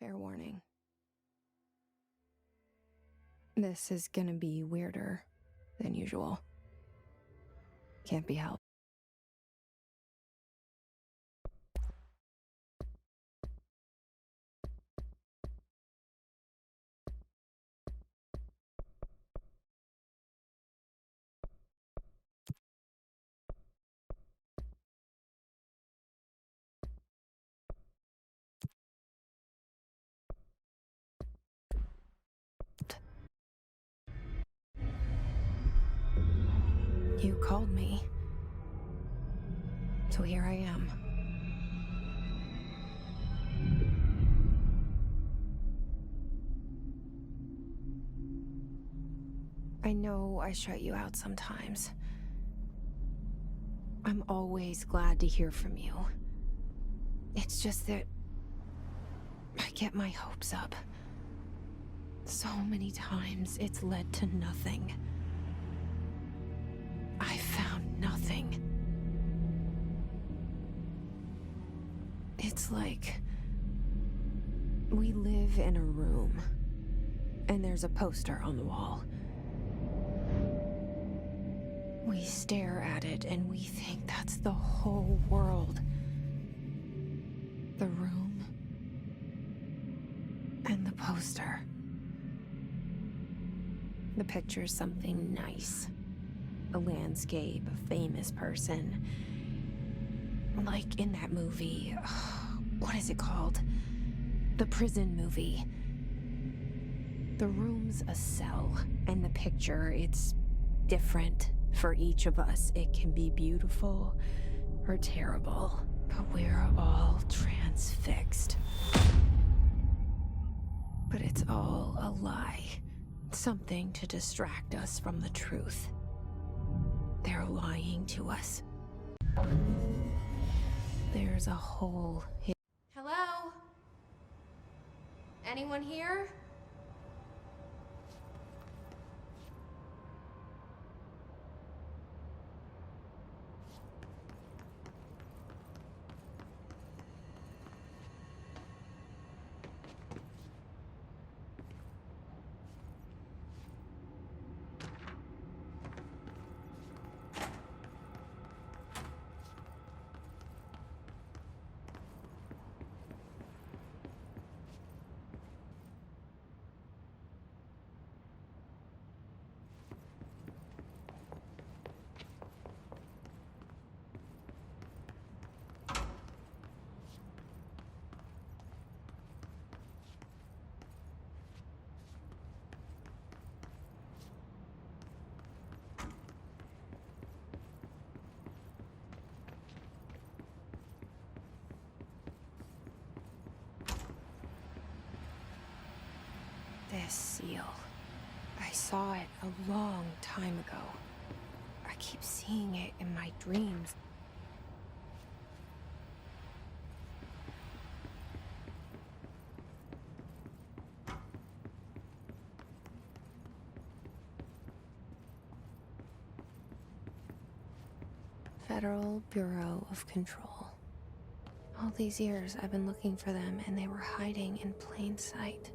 Fair warning. This is gonna be weirder than usual. Can't be helped. You called me. So here I am. I know I shut you out sometimes. I'm always glad to hear from you. It's just that I get my hopes up. So many times it's led to nothing. I found nothing. It's like we live in a room, and there's a poster on the wall. We stare at it and we think that's the whole world. The room and the poster. The picture's something nice. A landscape, a famous person. Like in that movie, what is it called? The prison movie. The room's a cell, and the picture, it's different for each of us. It can be beautiful or terrible, but we're all transfixed. But it's all a lie. Something to distract us from the truth. They're lying to us. There's a hole here. Hello? Anyone here? This seal. I saw it a long time ago. I keep seeing it in my dreams. Federal Bureau of Control. All these years I've been looking for them, and they were hiding in plain sight.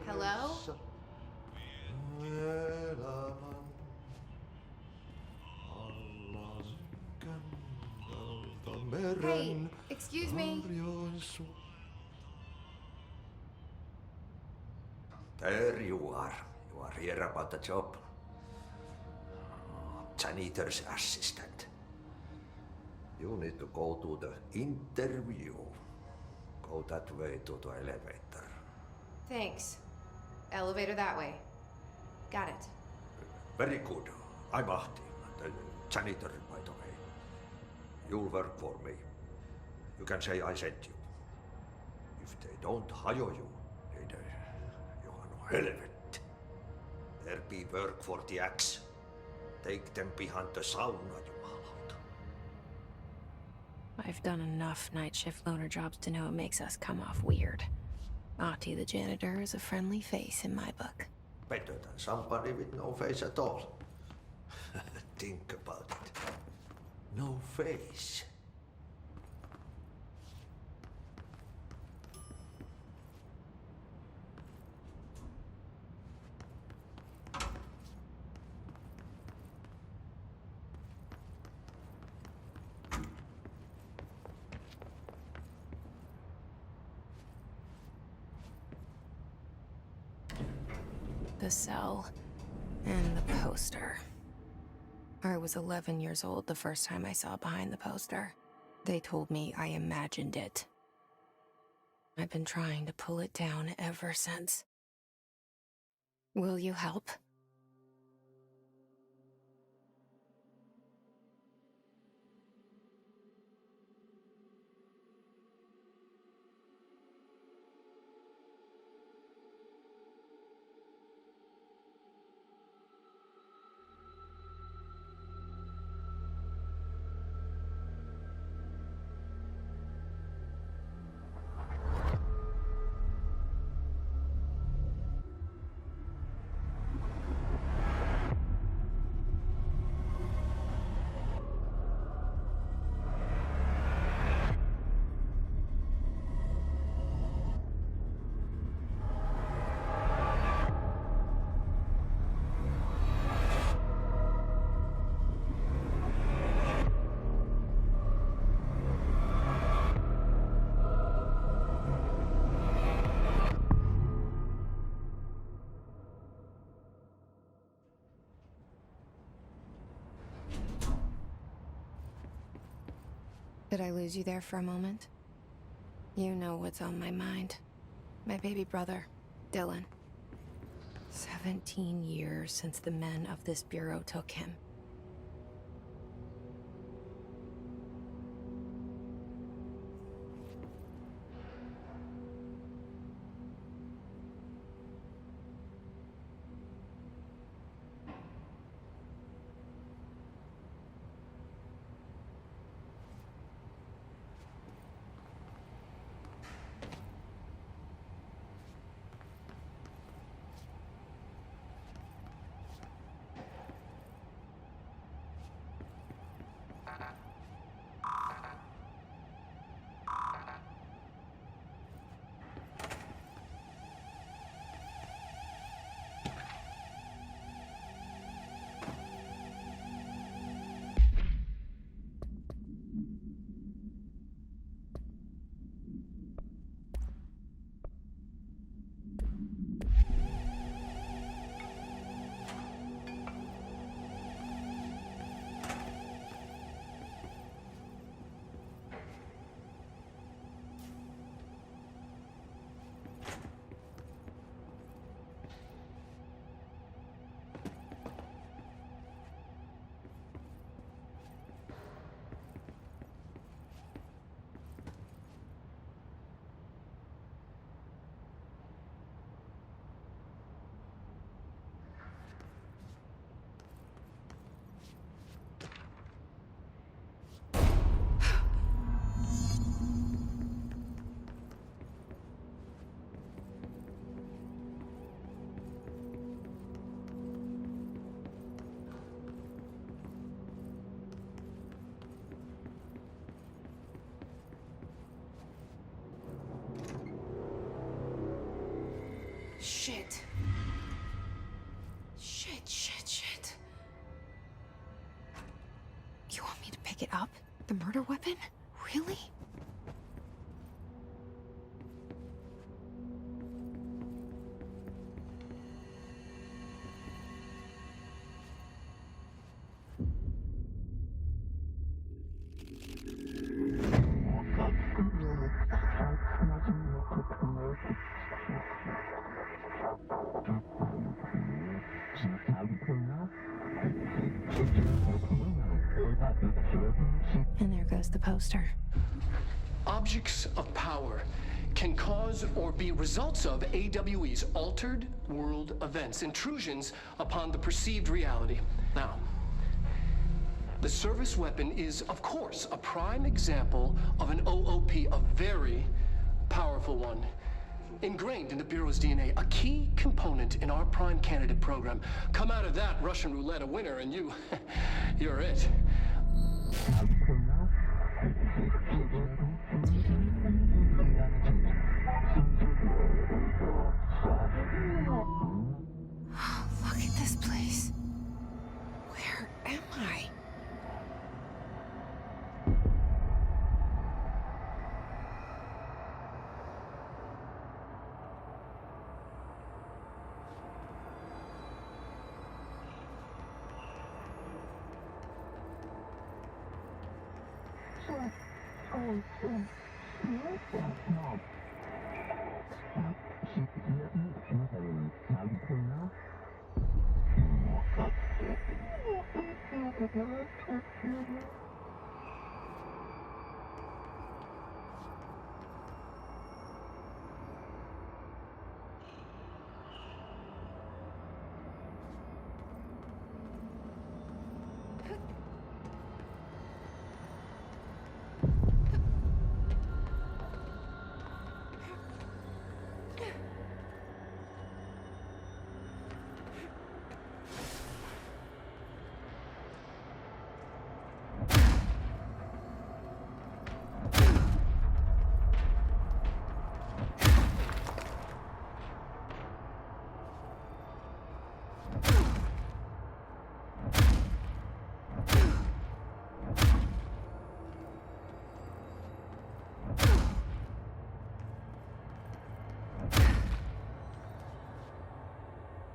Hello? Hey, excuse me. There you are. You are here about the job. Janitor's assistant. You need to go to the interview. Go that way to the elevator. Thanks. Elevator that way. Got it. Very good. I'm Ahti, the janitor, by the way. You'll work for me. You can say I sent you. If they don't hire you, then you are no helvet. There be work for the axe. Take them behind the sauna, jumalauta. I've done enough night shift loner jobs to know it makes us come off weird. Ahti the janitor is a friendly face in my book. Better than somebody with no face at all. Think about it. No face. The cell and the poster. I was 11 years old the first time I saw behind the poster. They told me I imagined it. I've been trying to pull it down ever since. Will you help? Did I lose you there for a moment? You know what's on my mind. My baby brother, Dylan. 17 years since the men of this bureau took him. Shit. Shit. You want me to pick it up? The murder weapon? Really? And there goes the poster. Objects of power can cause or be results of AWE's altered world events, intrusions upon the perceived reality. Now, the service weapon is, of course, a prime example of an OOP, a very powerful one. Ingrained in the Bureau's DNA, a key component in our prime candidate program. Come out of that Russian roulette a winner and you're it. Look at this place. Where am I?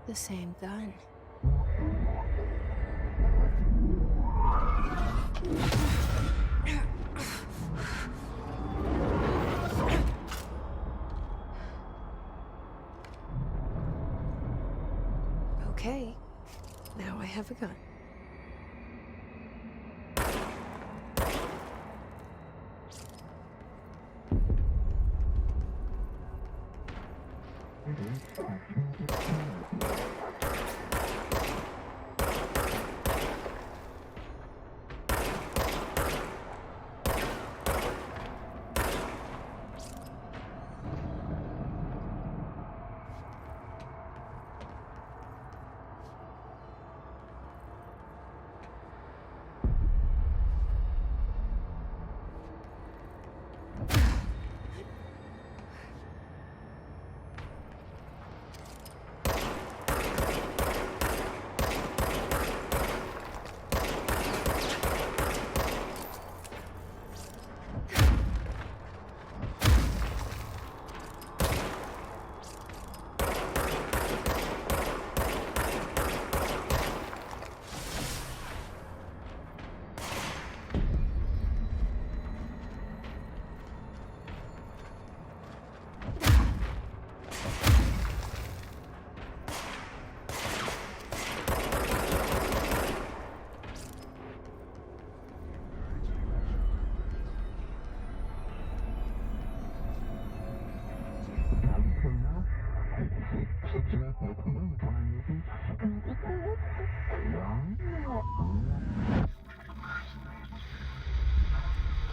The same gun. Okay, now I have a gun.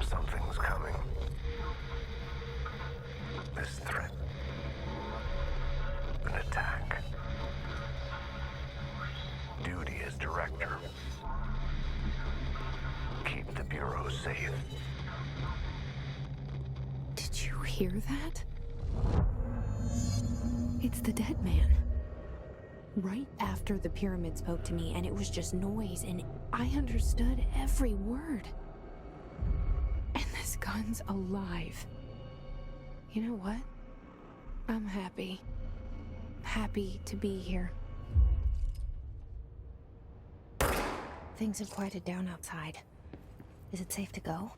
Something's coming. This threat. An attack. Duty as director. Keep the Bureau safe. Did you hear that? It's the dead man. Right after the pyramid spoke to me, and it was just noise, and I understood every word. And this gun's alive. You know what? I'm happy. Happy to be here. Things have quieted down outside. Is it safe to go?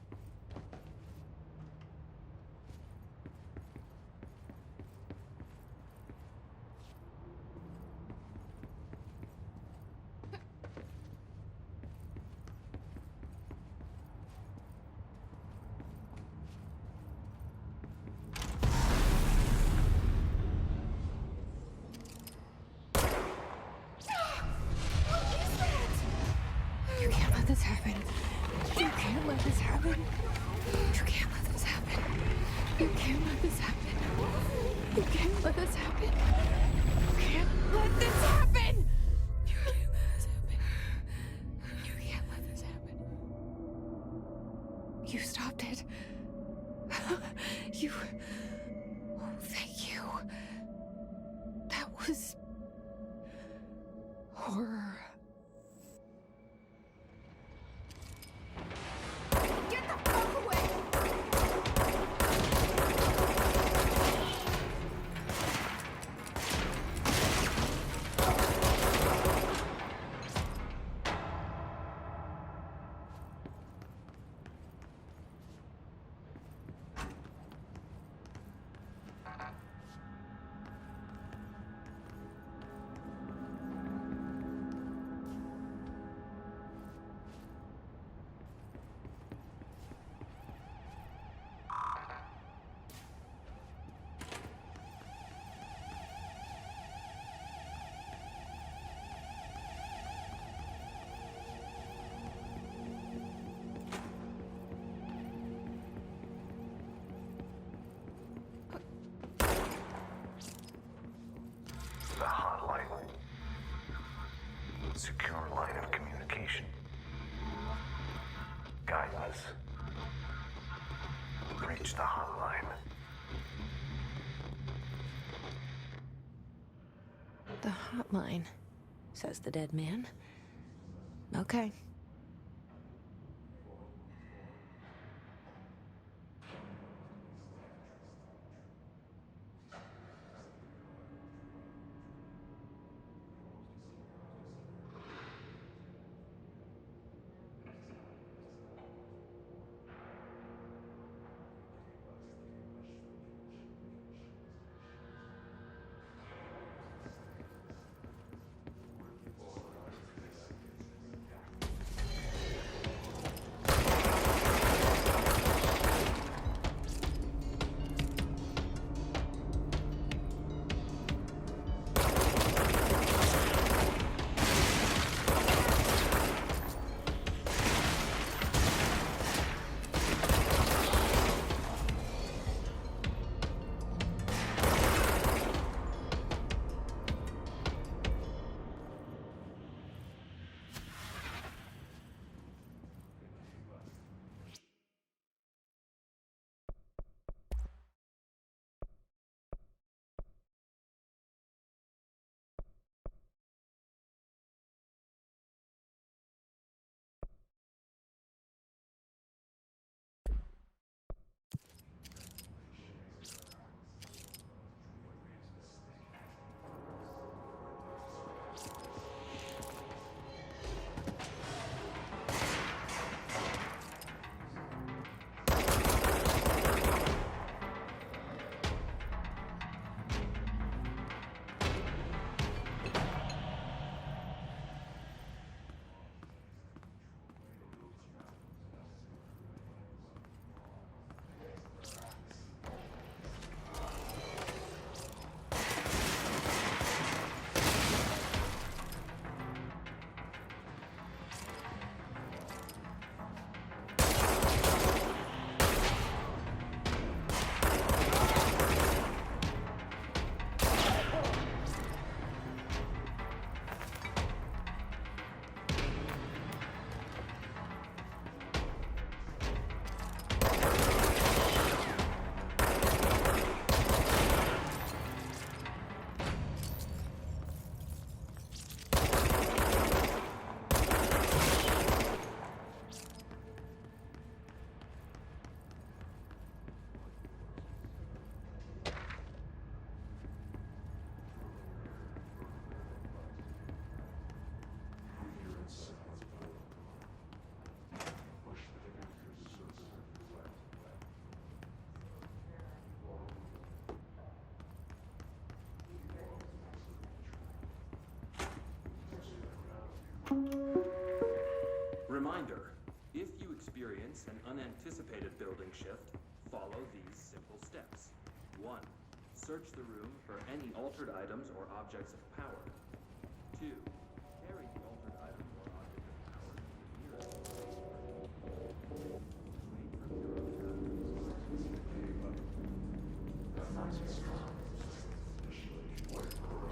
You can't let this happen. You can't let this happen. You can't let this happen. You can't let this happen. You can't let this happen. You can't let this happen. You can't let this happen. You can't let this happen. You stopped it. You... Oh, thank you. That was... horror. Get the fuck away! The hotline. Secure line of communication. Guidance. Reach the hotline. The hotline, says the dead man. Okay. an unanticipated building shift, follow these simple steps. 1. Search the room for any altered items or objects of power. 2. Carry the altered item or object of power to the nearest place. Wait for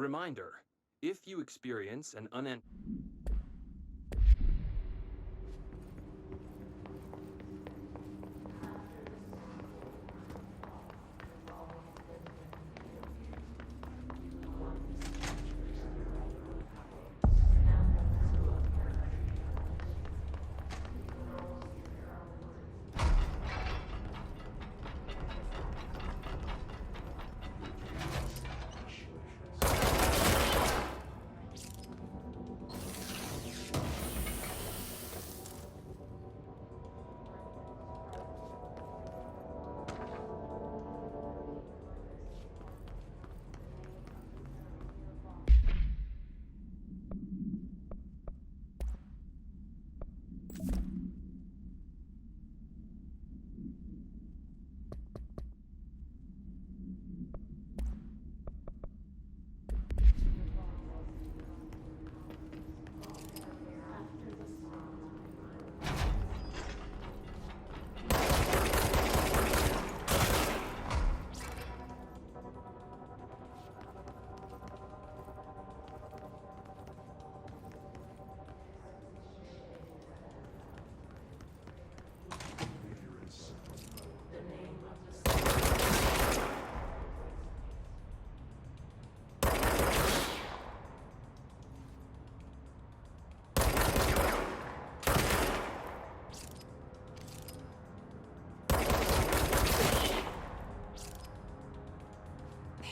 Reminder, if you experience an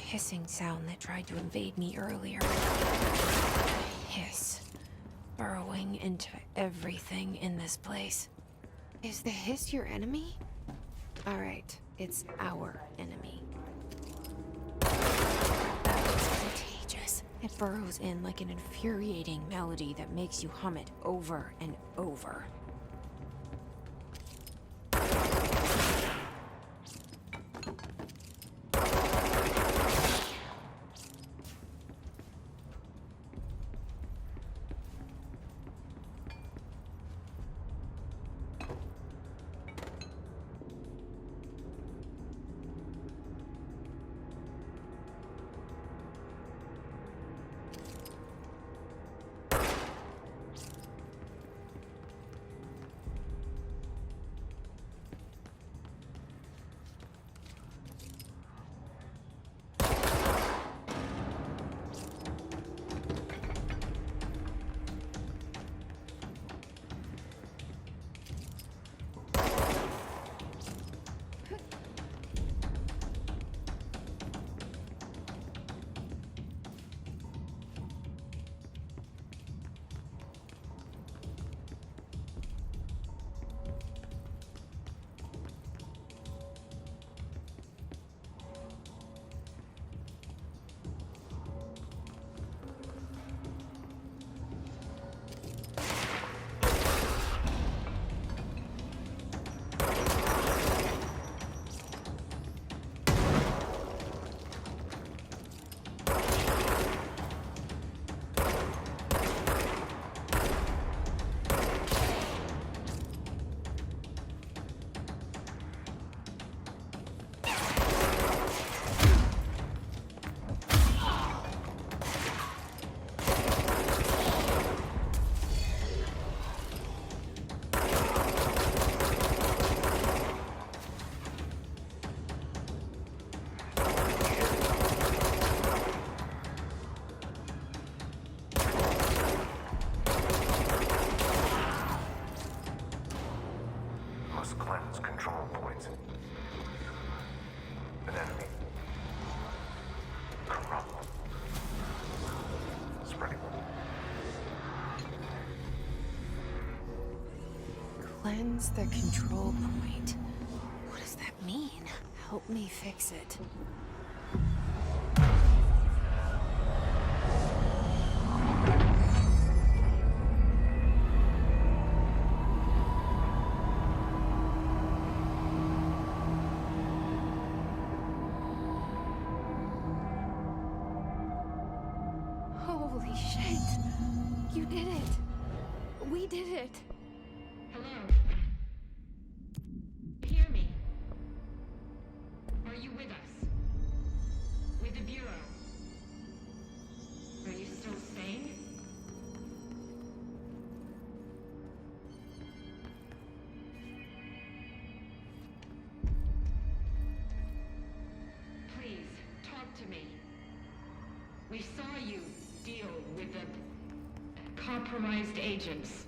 hissing sound that tried to invade me earlier. Hiss. Burrowing into everything in this place. Is the hiss your enemy? Alright, it's our enemy. That's contagious. It burrows in like an infuriating melody that makes you hum it over and over. Cleanse the control point. What does that mean? Help me fix it. Holy shit! You did it! We did it! Hello? Hear me? Are you with us? With the Bureau? Are you still sane? Please, talk to me. We saw you deal with the compromised agents.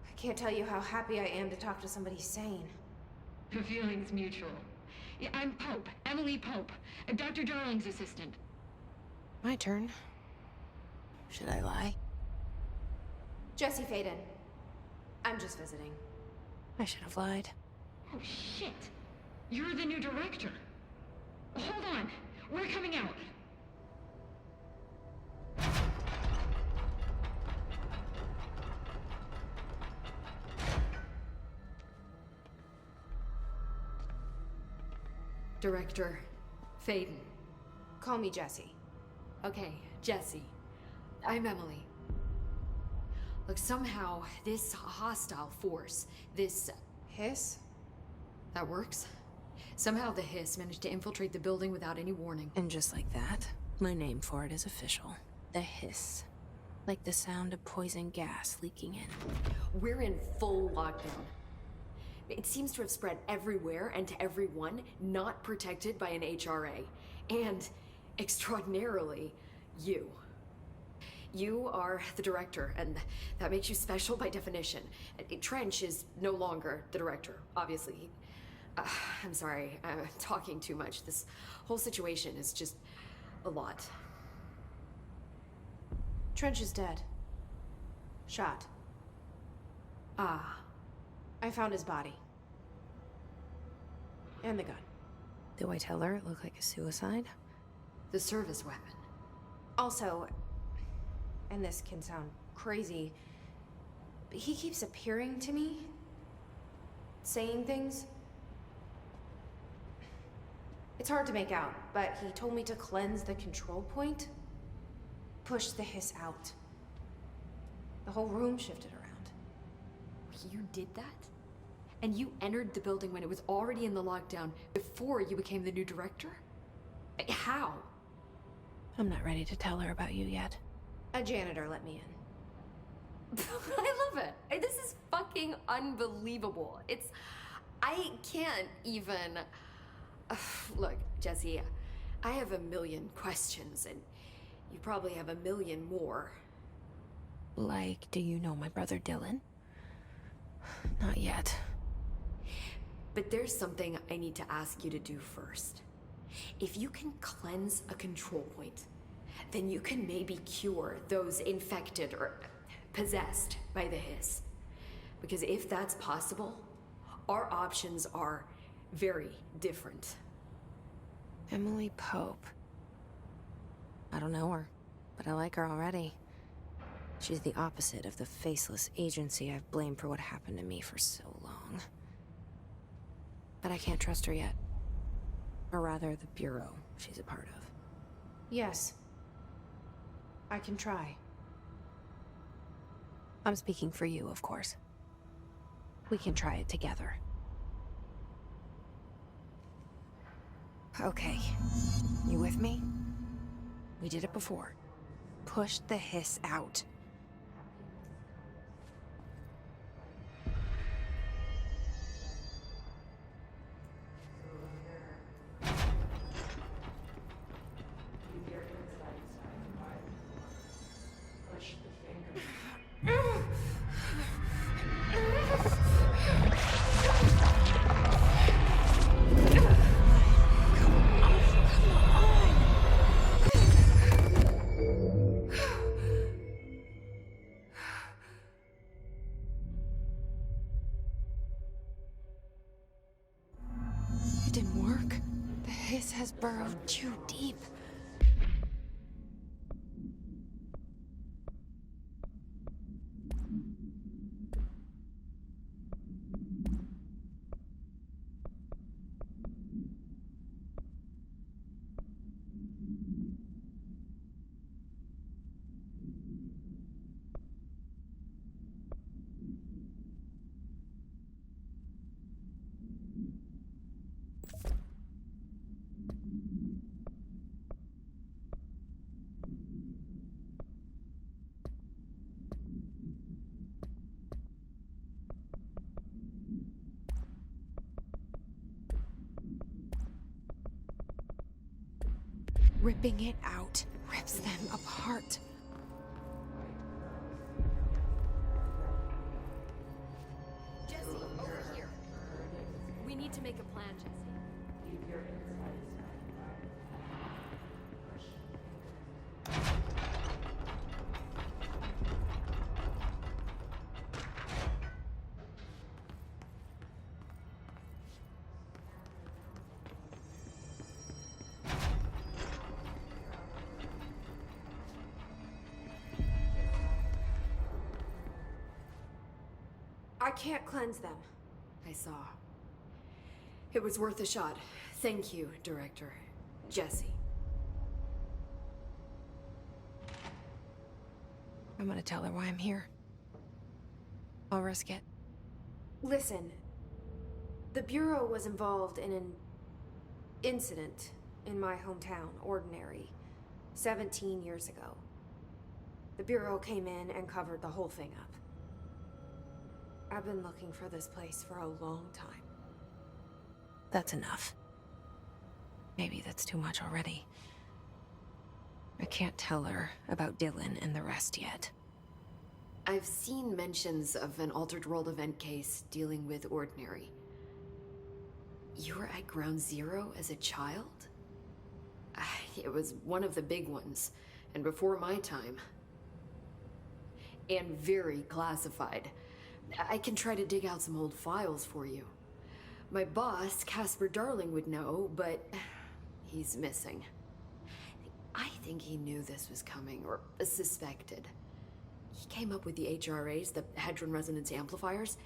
I can't tell you how happy I am to talk to somebody sane. The feeling's mutual. Yeah, I'm Pope, Emily Pope, Dr. Darling's assistant. My turn. Should I lie? Jesse Faden. I'm just visiting. I should have lied. Oh, shit. You're the new director. Hold on. We're coming out. Director Faden. Call me Jesse. Okay, Jesse. I'm Emily. Look, somehow this hostile force, this... Hiss? that works? Somehow the hiss managed to infiltrate the building without any warning. And just like that, my name for it is official. The hiss. Like the sound of poison gas leaking in. We're in full lockdown. It seems to have spread everywhere and to everyone not protected by an HRA. And, extraordinarily, you. You are the director, and that makes you special by definition. Trench is no longer the director, obviously. I'm sorry, I'm talking too much. This whole situation is just a lot. Trench is dead. Shot. Ah. I found his body. And the gun. Do I tell her it looked like a suicide? The service weapon. Also, and this can sound crazy, but he keeps appearing to me. Saying things. It's hard to make out, but he told me to cleanse the control point. Push the hiss out. The whole room shifted around. You did that? And you entered the building when it was already in the lockdown before you became the new director? How? I'm not ready to tell her about you yet. A janitor let me in. I love it. This is fucking unbelievable. I can't even... Look, Jesse, I have a million questions, and you probably have a million more. Like, do you know my brother Dylan? Not yet. But there's something I need to ask you to do first. If you can cleanse a control point, then you can maybe cure those infected or possessed by the hiss. Because if that's possible, our options are very different. Emily Pope. I don't know her, but I like her already. She's the opposite of the faceless agency I've blamed for what happened to me for so long. But I can't trust her yet. Or rather, the Bureau she's a part of. Yes. I can try. I'm speaking for you, of course. We can try it together. Okay. You with me? We did it before. Push the hiss out. It didn't work. The hiss has burrowed too deep. Ripping it out rips them apart. Jesse, over here. We need to make a plan, Jesse. I can't cleanse them. I saw. It was worth a shot. Thank you, Director. Jesse. I'm gonna tell her why I'm here. I'll risk it. Listen, the Bureau was involved in an incident in my hometown, Ordinary, 17 years ago. The Bureau came in and covered the whole thing up. I've been looking for this place for a long time. That's enough. Maybe that's too much already. I can't tell her about Dylan and the rest yet. I've seen mentions of an Altered World event case dealing with Ordinary. You were at Ground Zero as a child? It was one of the big ones, and before my time. And very classified. I can try to dig out some old files for you. My boss, Casper Darling, would know, but he's missing. I think he knew this was coming, or suspected. He came up with the HRAs, the Hadron Resonance Amplifiers.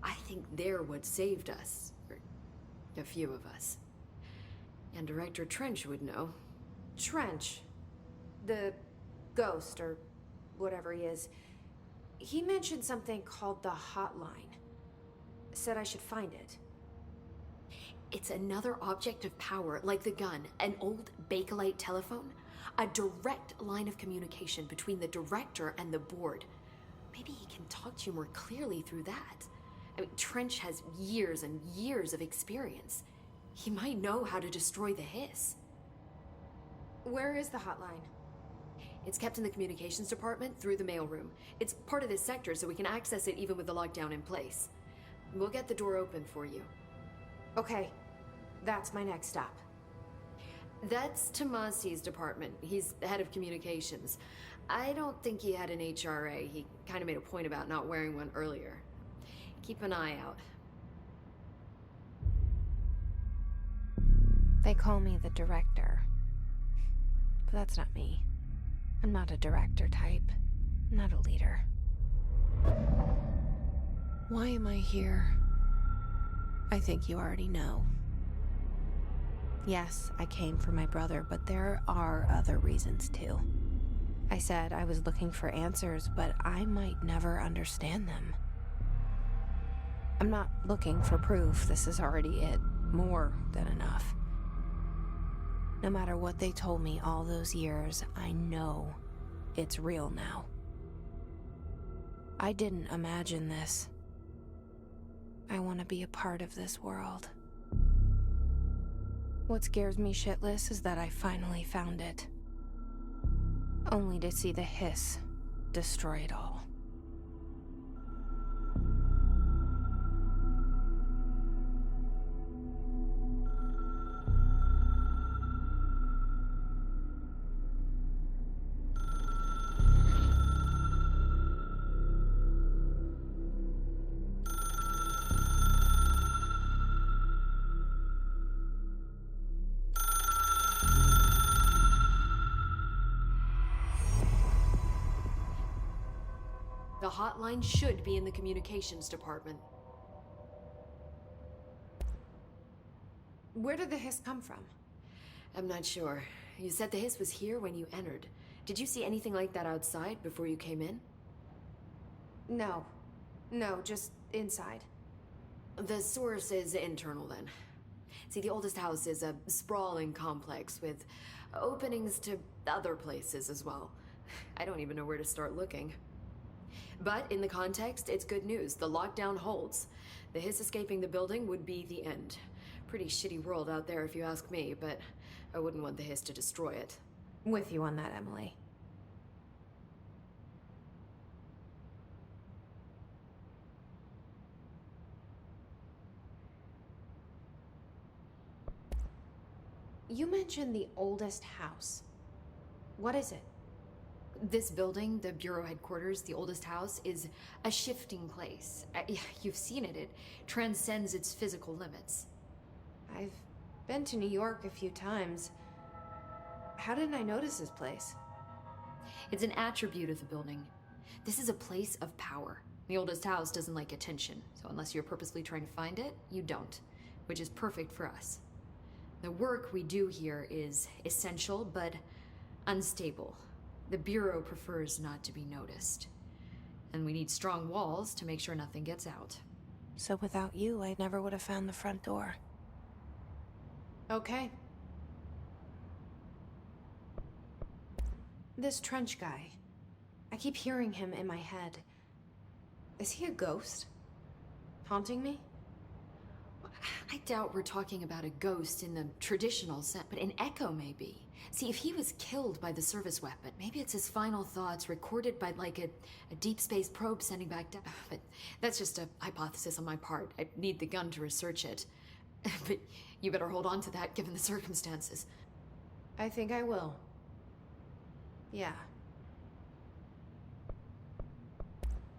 I think they're what saved us. Or a few of us. And Director Trench would know. Trench? The ghost, or whatever he is. He mentioned something called the Hotline. Said I should find it. It's another object of power, like the gun, an old Bakelite telephone. A direct line of communication between the director and the board. Maybe he can talk to you more clearly through that. I mean, Trench has years and years of experience. He might know how to destroy the hiss. Where is the hotline? It's kept in the communications department through the mailroom. It's part of this sector, so we can access it even with the lockdown in place. We'll get the door open for you. Okay, that's my next stop. That's Tomasi's department. He's the head of communications. I don't think he had an HRA. He kind of made a point about not wearing one earlier. Keep an eye out. They call me the director. But that's not me. I'm not a director type. I'm not a leader. Why am I here? I think you already know. Yes, I came for my brother, but there are other reasons too. I said I was looking for answers, but I might never understand them. I'm not looking for proof. This is already it. More than enough. No matter what they told me all those years, I know it's real now. I didn't imagine this. I want to be a part of this world. What scares me shitless is that I finally found it. Only to see the hiss destroy it all. The hotline should be in the communications department. Where did the hiss come from? I'm not sure. You said the hiss was here when you entered. Did you see anything like that outside before you came in? No. No, just inside. The source is internal then. See, the oldest house is a sprawling complex with openings to other places as well. I don't even know where to start looking. But in the context, it's good news. The lockdown holds. The hiss escaping the building would be the end. Pretty shitty world out there if you ask me, but I wouldn't want the hiss to destroy it. With you on that, Emily. You mentioned the oldest house. What is it? This building, the Bureau headquarters, the oldest house, is a shifting place. You've seen it. It transcends its physical limits. I've been to New York a few times. How didn't I notice this place? It's an attribute of the building. This is a place of power. The oldest house doesn't like attention, so unless you're purposely trying to find it, you don't, which is perfect for us. The work we do here is essential, but unstable. The Bureau prefers not to be noticed. And we need strong walls to make sure nothing gets out. So without you, I never would have found the front door. Okay. This Trench guy. I keep hearing him in my head. Is he a ghost? Haunting me? I doubt we're talking about a ghost in the traditional sense, but an echo maybe. See, if he was killed by the service weapon, maybe it's his final thoughts recorded by like a deep space probe sending back down. But that's just a hypothesis on my part. I need the gun to research it. But you better hold on to that given the circumstances. I think I will. Yeah.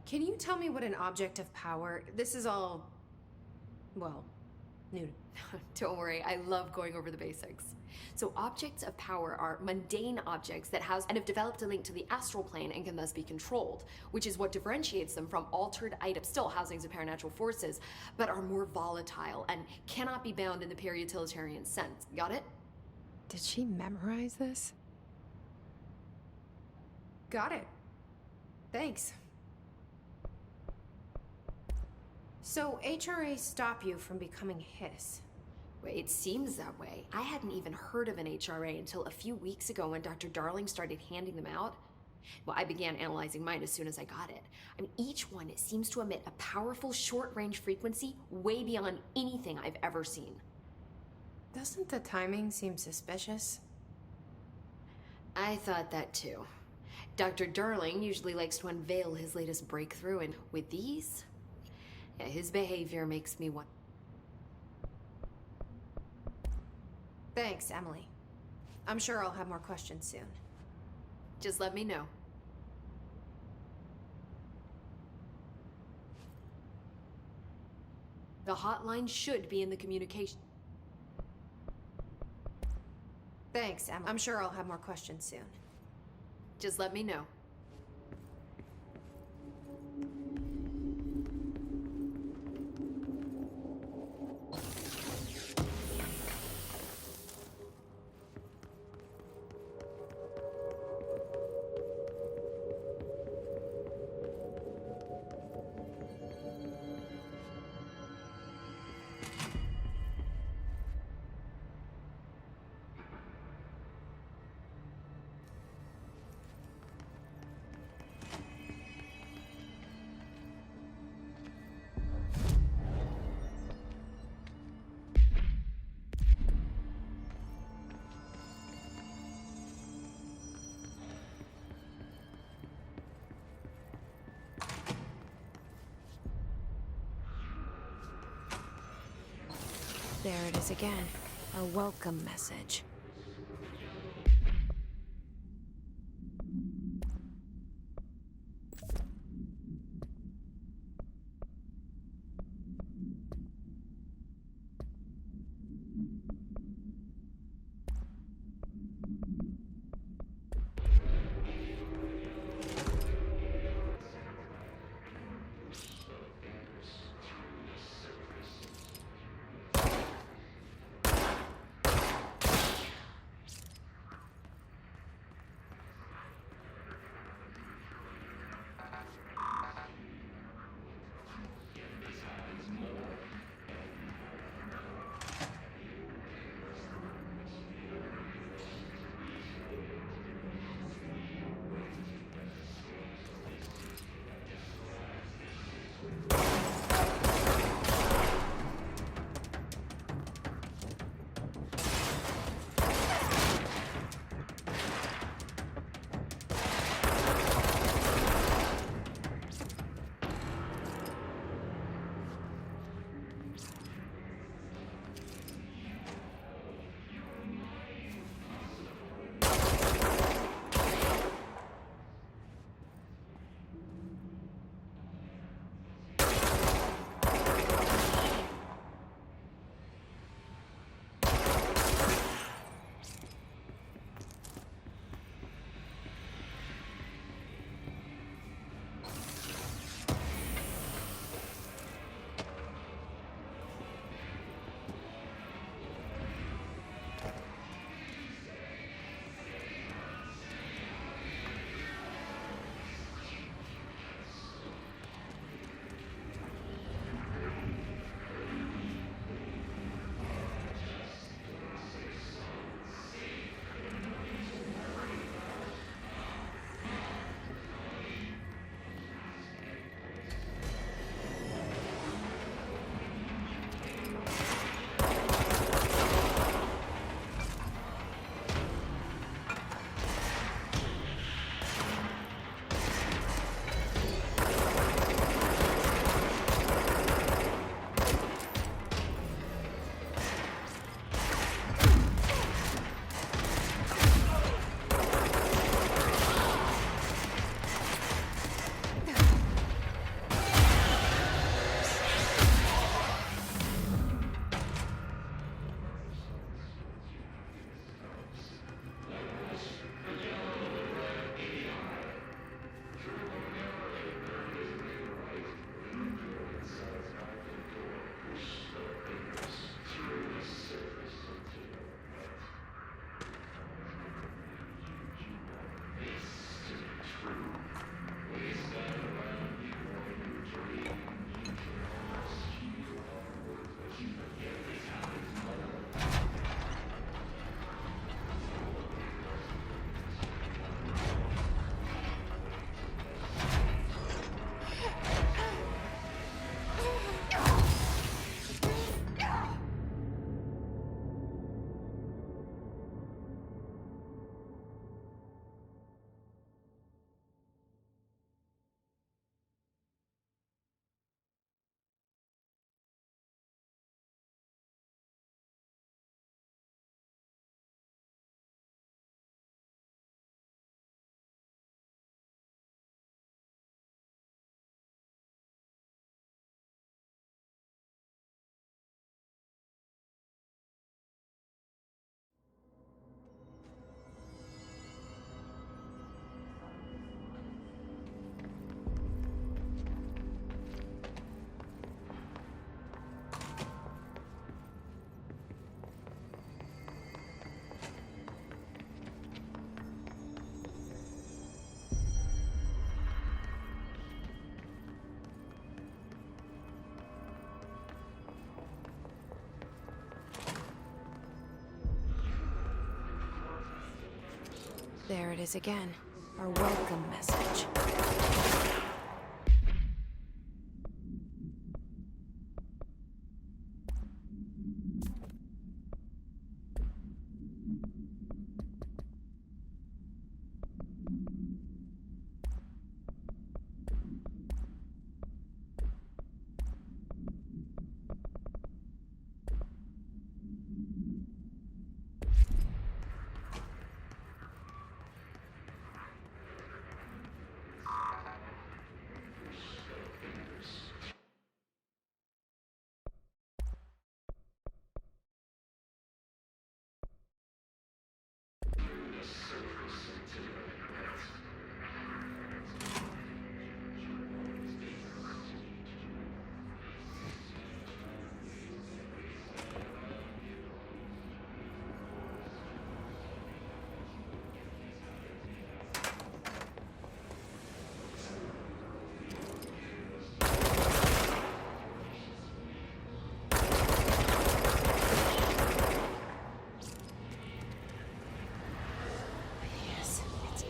Can you tell me what an object of power... This is all... well, new. Don't worry, I love going over the basics. So objects of power are mundane objects that house and have developed a link to the astral plane and can thus be controlled, which is what differentiates them from altered items, still housings of paranatural forces, but are more volatile and cannot be bound in the pure utilitarian sense. Got it? Did she memorize this? Got it. Thanks. So HRA stop you from becoming Hiss? It seems that way. I hadn't even heard of an HRA until a few weeks ago when Dr. Darling started handing them out. Well, I began analyzing mine as soon as I got it. I mean, each one seems to emit a powerful short-range frequency way beyond anything I've ever seen. Doesn't the timing seem suspicious? I thought that too. Dr. Darling usually likes to unveil his latest breakthrough, and with these, yeah, his behavior makes me want. Thanks, Emily. I'm sure I'll have more questions soon. Just let me know. The hotline should be in the communication. Thanks, Emily. I'm sure I'll have more questions soon. Just let me know. There it is again. A welcome message. There it is again. Our welcome message.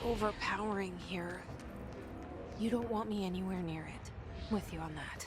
Overpowering here. You don't want me anywhere near it. With you on that.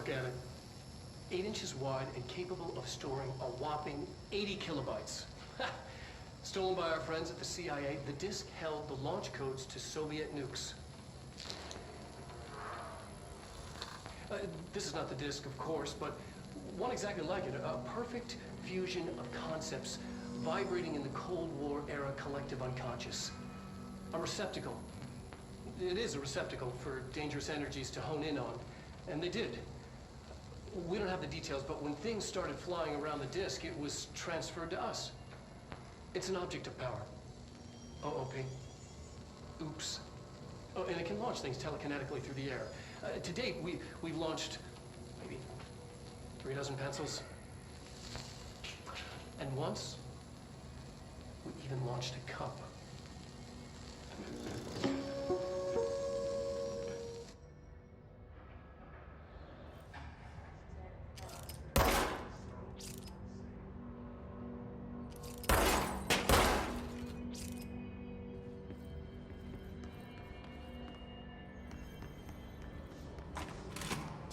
Look at it. 8 inches wide and capable of storing a whopping 80 kilobytes. Stolen by our friends at the CIA, the disk held the launch codes to Soviet nukes. This is not the disk, of course, but one exactly like it. A perfect fusion of concepts vibrating in the Cold War era collective unconscious. A receptacle. It is a receptacle for dangerous energies to hone in on. And they did. We don't have the details, but when things started flying around the disk, it was transferred to us. It's an object of power. OOP. Oops. Oh, and it can launch things telekinetically through the air. To date, we've launched maybe 3 dozen pencils. And once, we even launched a cup.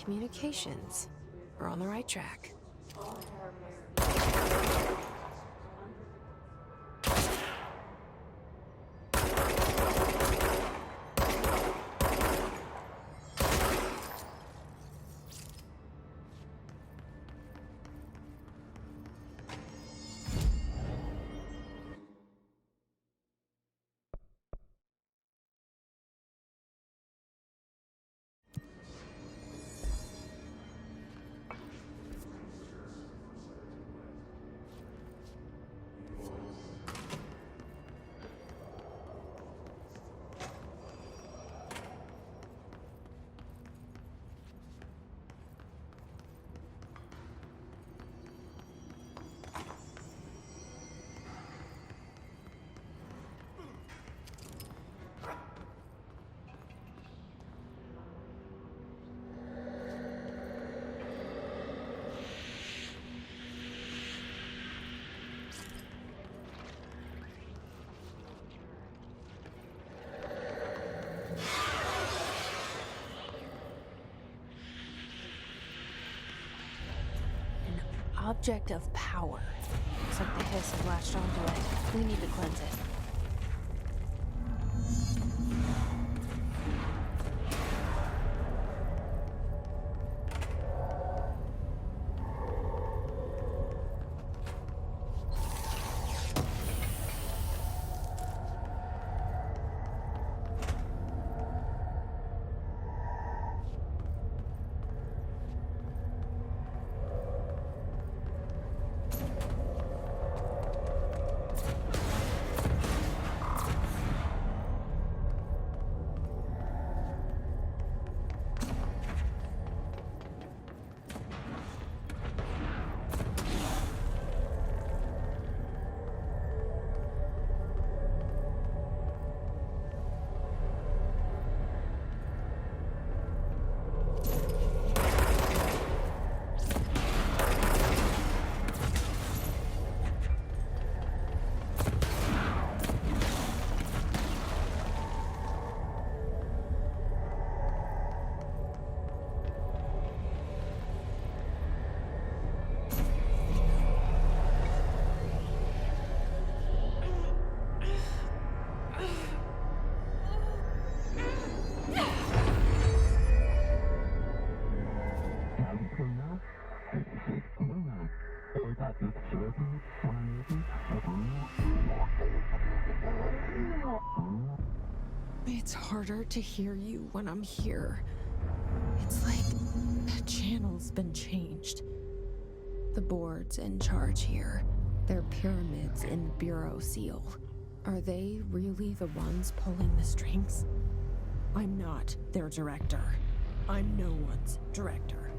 Communications. We're on the right track. Object of power. Looks like the hiss has latched onto it. We need to cleanse it. It's harder to hear you when I'm here. It's like the channel's been changed. The board's in charge here. They're pyramids in the Bureau seal. Are they really the ones pulling the strings? I'm not their director. I'm no one's director.